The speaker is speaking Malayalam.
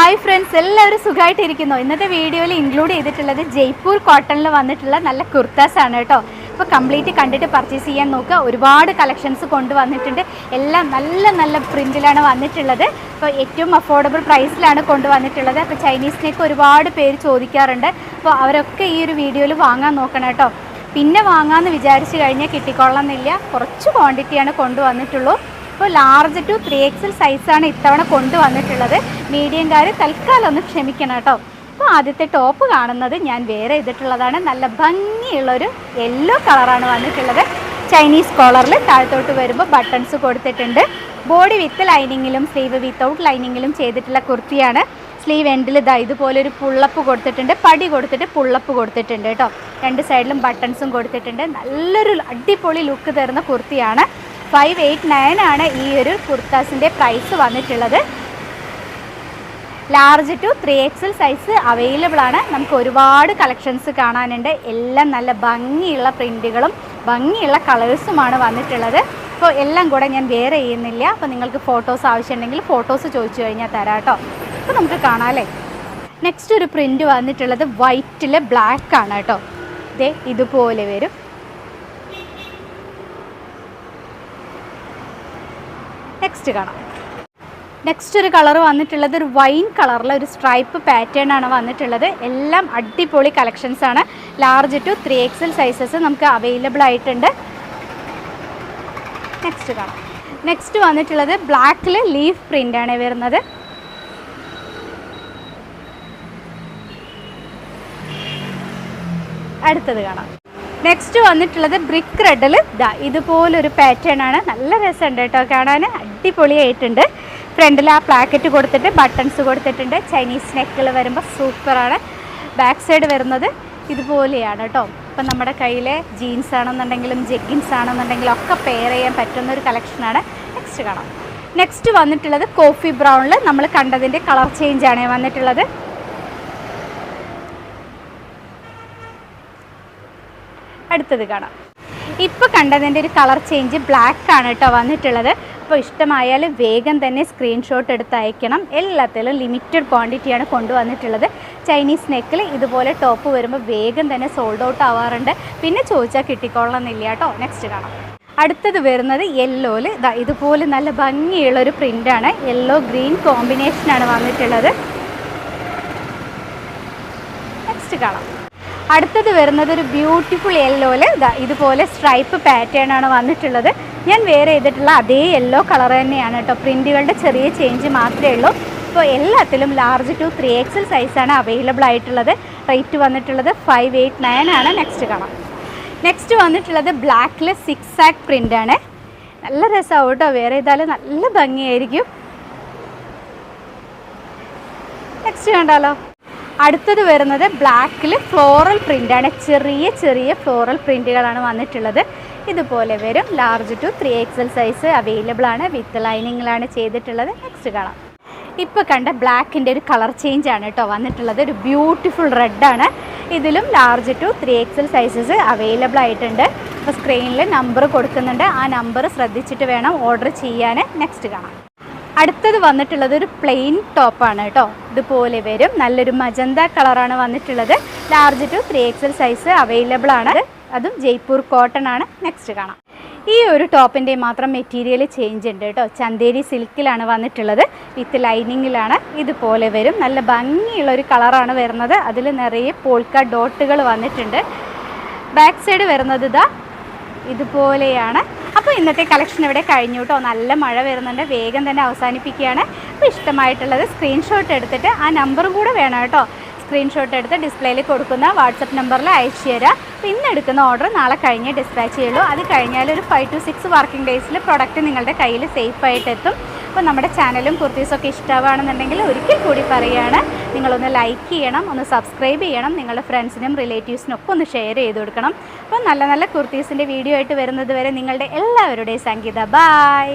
ഹായ് ഫ്രണ്ട്സ്, എല്ലാവരും സുഖമായിട്ടിരിക്കുന്നു. ഇന്നത്തെ വീഡിയോയിൽ ഇൻക്ലൂഡ് ചെയ്തിട്ടുള്ളത് ജയ്പൂർ കോട്ടണിൽ വന്നിട്ടുള്ള നല്ല കുർത്താസ് ആണ് കേട്ടോ. ഇപ്പോൾ കംപ്ലീറ്റ് കണ്ടിട്ട് പർച്ചേസ് ചെയ്യാൻ നോക്കുക. ഒരുപാട് കളക്ഷൻസ് കൊണ്ടുവന്നിട്ടുണ്ട്. എല്ലാം നല്ല നല്ല പ്രിൻറ്റിലാണ് വന്നിട്ടുള്ളത്. ഇപ്പോൾ ഏറ്റവും അഫോർഡബിൾ പ്രൈസിലാണ് കൊണ്ടുവന്നിട്ടുള്ളത്. അപ്പോൾ ചൈനീസിനൊക്കെ ഒരുപാട് പേര് ചോദിക്കാറുണ്ട്. അപ്പോൾ അവരൊക്കെ ഈ ഒരു വീഡിയോയിൽ വാങ്ങാൻ നോക്കണം കേട്ടോ. പിന്നെ വാങ്ങാമെന്ന് വിചാരിച്ച് കഴിഞ്ഞാൽ കിട്ടിക്കൊള്ളണമെന്നില്ല. കുറച്ച് ക്വാണ്ടിറ്റിയാണ് കൊണ്ടുവന്നിട്ടുള്ളൂ. ഇപ്പോൾ ലാർജ് ടു 3XL സൈസാണ് ഇത്തവണ കൊണ്ടുവന്നിട്ടുള്ളത്. മീഡിയംകാർ തൽക്കാലം ഒന്ന് ക്ഷമിക്കണം കേട്ടോ. അപ്പോൾ ആദ്യത്തെ ടോപ്പ് കാണുന്നത് ഞാൻ വേറെ ചെയ്തിട്ടുള്ളതാണ്. നല്ല ഭംഗിയുള്ളൊരു യെല്ലോ കളറാണ് വന്നിട്ടുള്ളത്. ചൈനീസ് കോളറിൽ താഴത്തോട്ട് വരുമ്പോൾ ബട്ടൺസ് കൊടുത്തിട്ടുണ്ട്. ബോഡി വിത്ത് ലൈനിങ്ങിലും സ്ലീവ് വിത്തൗട്ട് ലൈനിങ്ങിലും ചെയ്തിട്ടുള്ള കുർത്തിയാണ്. സ്ലീവ് എൻഡിൽ ഇതുപോലൊരു പുള്ളപ്പ് കൊടുത്തിട്ടുണ്ട്. പടി കൊടുത്തിട്ട് പുള്ളപ്പ് കൊടുത്തിട്ടുണ്ട് കേട്ടോ. രണ്ട് സൈഡിലും ബട്ടൺസും കൊടുത്തിട്ടുണ്ട്. നല്ലൊരു അടിപൊളി ലുക്ക് തരുന്ന കുർത്തിയാണ്. 589 ആണ് ഈ ഒരു കുർത്താസിൻ്റെ പ്രൈസ് വന്നിട്ടുള്ളത്. Large to 3XL size available ആണ്. നമുക്ക് ഒരുപാട് കളക്ഷൻസ് കാണാനുണ്ട്. എല്ലാം നല്ല ഭംഗിയുള്ള പ്രിൻറ്റുകളും ഭംഗിയുള്ള കളേഴ്സുമാണ് വന്നിട്ടുള്ളത്. അപ്പോൾ എല്ലാം കൂടെ ഞാൻ വേറെ ചെയ്യുന്നില്ല. അപ്പോൾ നിങ്ങൾക്ക് ഫോട്ടോസ് ആവശ്യമുണ്ടെങ്കിൽ ഫോട്ടോസ് ചോദിച്ചു കഴിഞ്ഞാൽ തരാം കേട്ടോ. അപ്പോൾ നമുക്ക് കാണാം അല്ലേ. നെക്സ്റ്റ് ഒരു പ്രിൻറ്റ് വന്നിട്ടുള്ളത് വൈറ്റിൽ ബ്ലാക്ക് ആണ് കേട്ടോ. ഇതുപോലെ വരും. നെക്സ്റ്റ് കാണാം. നെക്സ്റ്റ് ഒരു കളർ വന്നിട്ടുള്ളത് ഒരു വൈൻ കളറിലെ ഒരു സ്ട്രൈപ്പ് പാറ്റേൺ ആണ് വന്നിട്ടുള്ളത്. എല്ലാം അടിപൊളി കളക്ഷൻസ് ആണ്. ലാർജ് ടു 3XL സൈസസ് നമുക്ക് അവൈലബിൾ ആയിട്ടുണ്ട്. നെക്സ്റ്റ് കാണാം. നെക്സ്റ്റ് വന്നിട്ടുള്ളത് ബ്ലാക്കിൽ ലീഫ് പ്രിൻ്റ് ആണ് വരുന്നത്. അടുത്തത് കാണാം. നെക്സ്റ്റ് വന്നിട്ടുള്ളത് ബ്രിക്ക് റെഡിൽ ഇതുപോലൊരു പാറ്റേൺ ആണ്. നല്ല രസമുണ്ട് കേട്ടോ കാണാൻ. അടിപൊളിയായിട്ടുണ്ട്. ഫ്രണ്ടിൽ ആ പ്ലാക്കറ്റ് കൊടുത്തിട്ട് ബട്ടൺസ് കൊടുത്തിട്ടുണ്ട്. ചൈനീസ് നെക്കിൽ വരുമ്പോൾ സൂപ്പറാണ്. ബാക്ക് സൈഡ് വരുന്നത് ഇതുപോലെയാണ് കേട്ടോ. ഇപ്പം നമ്മുടെ കയ്യിലെ ജീൻസ് ആണെന്നുണ്ടെങ്കിലും ജെഗിൻസ് ആണെന്നുണ്ടെങ്കിലും ഒക്കെ പെയർ ചെയ്യാൻ പറ്റുന്ന ഒരു കളക്ഷനാണ്. നെക്സ്റ്റ് കാണാം. നെക്സ്റ്റ് വന്നിട്ടുള്ളത് കോഫി ബ്രൗണിൽ നമ്മൾ കണ്ടതിൻ്റെ കളർ ചേഞ്ചാണ് വന്നിട്ടുള്ളത്. അടുത്തത് കാണാം. ഇപ്പോൾ കണ്ടതിൻ്റെ ഒരു കളർ ചേഞ്ച് ബ്ലാക്ക് ആണ് കേട്ടോ വന്നിട്ടുള്ളത്. അപ്പോൾ ഇഷ്ടമായാൽ വേഗം തന്നെ സ്ക്രീൻഷോട്ട് എടുത്ത് അയക്കണം. എല്ലാത്തിലും ലിമിറ്റഡ് ക്വാണ്ടിറ്റിയാണ് കൊണ്ടുവന്നിട്ടുള്ളത്. ചൈനീസ് നെക്കിൽ ഇതുപോലെ ടോപ്പ് വരുമ്പോൾ വേഗം തന്നെ സോൾഡ് ഔട്ട് ആവാറുണ്ട്. പിന്നെ ചോദിച്ചാൽ കിട്ടിക്കൊള്ളണമെന്നില്ല കേട്ടോ. നെക്സ്റ്റ് കാണാം. അടുത്തത് വരുന്നത് യെല്ലോയിൽ ഇതുപോലെ നല്ല ഭംഗിയുള്ളൊരു പ്രിൻ്റാണ്. യെല്ലോ ഗ്രീൻ കോമ്പിനേഷനാണ് വന്നിട്ടുള്ളത്. നെക്സ്റ്റ് കാണാം. അടുത്തത് വരുന്നത് ഒരു ബ്യൂട്ടിഫുൾ യെല്ലോയിൽ ഇതുപോലെ സ്ട്രൈപ്പ് പാറ്റേൺ ആണ് വന്നിട്ടുള്ളത്. ഞാൻ വേറെ ചെയ്തിട്ടുള്ള അതേ യെല്ലോ കളർ തന്നെയാണ് കേട്ടോ. പ്രിൻറ്റുകളുടെ ചെറിയ ചേഞ്ച് മാത്രമേ ഉള്ളൂ. ഇപ്പോൾ എല്ലാത്തിലും ലാർജ് ടു 3XL സൈസാണ് അവൈലബിൾ ആയിട്ടുള്ളത്. റേറ്റ് വന്നിട്ടുള്ളത് 589 ആണ്. നെക്സ്റ്റ് കാണാം. നെക്സ്റ്റ് വന്നിട്ടുള്ളത് ബ്ലാക്കിൽ സിക്സാക്ക് പ്രിൻ്റാണ്. നല്ല രസമാവും കേട്ടോ. വേറെ ചെയ്താലും നല്ല ഭംഗിയായിരിക്കും. നെക്സ്റ്റ് കണ്ടാലോ. അടുത്തത് വരുന്നത് ബ്ലാക്കിൽ ഫ്ലോറൽ പ്രിൻ്റാണ്. ചെറിയ ചെറിയ ഫ്ലോറൽ പ്രിൻറ്റുകളാണ് വന്നിട്ടുള്ളത്. ഇതുപോലെ വരും. Large to 3XL size available ആണ്. വിത്ത് ലൈനിങ്ങിലാണ് ചെയ്തിട്ടുള്ളത്. നെക്സ്റ്റ് കാണാം. ഇപ്പോൾ കണ്ട ബ്ലാക്കിൻ്റെ ഒരു കളർ ചേഞ്ച് ആണ് കേട്ടോ വന്നിട്ടുള്ളത്. ഒരു ബ്യൂട്ടിഫുൾ റെഡാണ്. ഇതിലും large to 3XL sizes available ആയിട്ടുണ്ട്. അപ്പോൾ സ്ക്രീനിൽ നമ്പർ കൊടുക്കുന്നുണ്ട്. ആ നമ്പർ ശ്രദ്ധിച്ചിട്ട് വേണം ഓർഡർ ചെയ്യാൻ. നെക്സ്റ്റ് കാണാം. അടുത്തത് വന്നിട്ടുള്ളത് ഒരു പ്ലെയിൻ ടോപ്പാണ് കേട്ടോ. ഇതുപോലെ വരും. നല്ലൊരു മജന്ത കളറാണ് വന്നിട്ടുള്ളത്. Large to 3XL size available ആണ്. അതും ജയ്പൂർ കോട്ടൺ ആണ്. നെക്സ്റ്റ് കാണാം. ഈ ഒരു ടോപ്പിൻ്റെ മാത്രം മെറ്റീരിയൽ ചേഞ്ച് ഉണ്ട് കേട്ടോ. ചന്തേരി സിൽക്കിലാണ് വന്നിട്ടുള്ളത്. വിത്ത് ലൈനിങ്ങിലാണ്. ഇതുപോലെ വരും. നല്ല ഭംഗിയുള്ളൊരു കളറാണ് വരുന്നത്. അതിൽ നിറയെ പോൾക്ക ഡോട്ടുകൾ വന്നിട്ടുണ്ട്. ബാക്ക് സൈഡ് വരുന്നത് ഇതുപോലെയാണ്. അപ്പോൾ ഇന്നത്തെ കളക്ഷൻ ഇവിടെ കഴിഞ്ഞു കേട്ടോ. നല്ല മഴ വരുന്നുണ്ട്. വേഗം തന്നെ അവസാനിപ്പിക്കുകയാണ്. അപ്പോൾ ഇഷ്ടമായിട്ടുള്ളത് സ്ക്രീൻഷോട്ട് എടുത്തിട്ട് ആ നമ്പറും കൂടെ വേണം കേട്ടോ. സ്ക്രീൻഷോട്ട് എടുത്ത് ഡിസ്പ്ലേയിൽ കൊടുക്കുന്ന വാട്സപ്പ് നമ്പറിൽ അയച്ചു തരാം. അപ്പോൾ ഇന്ന് എടുക്കുന്ന ഓർഡർ നാളെ കഴിഞ്ഞ് ഡിസ്പാച്ച് ചെയ്യുള്ളൂ. അത് കഴിഞ്ഞാൽ ഒരു 5 to 6 വർക്കിംഗ് ഡേയ്സിൽ പ്രൊഡക്റ്റ് നിങ്ങളുടെ കയ്യിൽ സേഫായിട്ട് എത്തും. അപ്പോൾ നമ്മുടെ ചാനലും കുർത്തീസൊക്കെ ഇഷ്ടമാണെന്നുണ്ടെങ്കിൽ ഒരിക്കൽ കൂടി പറയുകയാണ്, നിങ്ങളൊന്ന് ലൈക്ക് ചെയ്യണം, ഒന്ന് സബ്സ്ക്രൈബ് ചെയ്യണം, നിങ്ങളുടെ ഫ്രണ്ട്സിനും റിലേറ്റീവ്സിനും ഒക്കെ ഒന്ന് ഷെയർ ചെയ്ത് കൊടുക്കണം. അപ്പോൾ നല്ല നല്ല കുർത്തീസിൻ്റെ വീഡിയോ ആയിട്ട് വരുന്നത് വരെ നിങ്ങളുടെ എല്ലാവരുടെയും സംഗീത. ബൈ.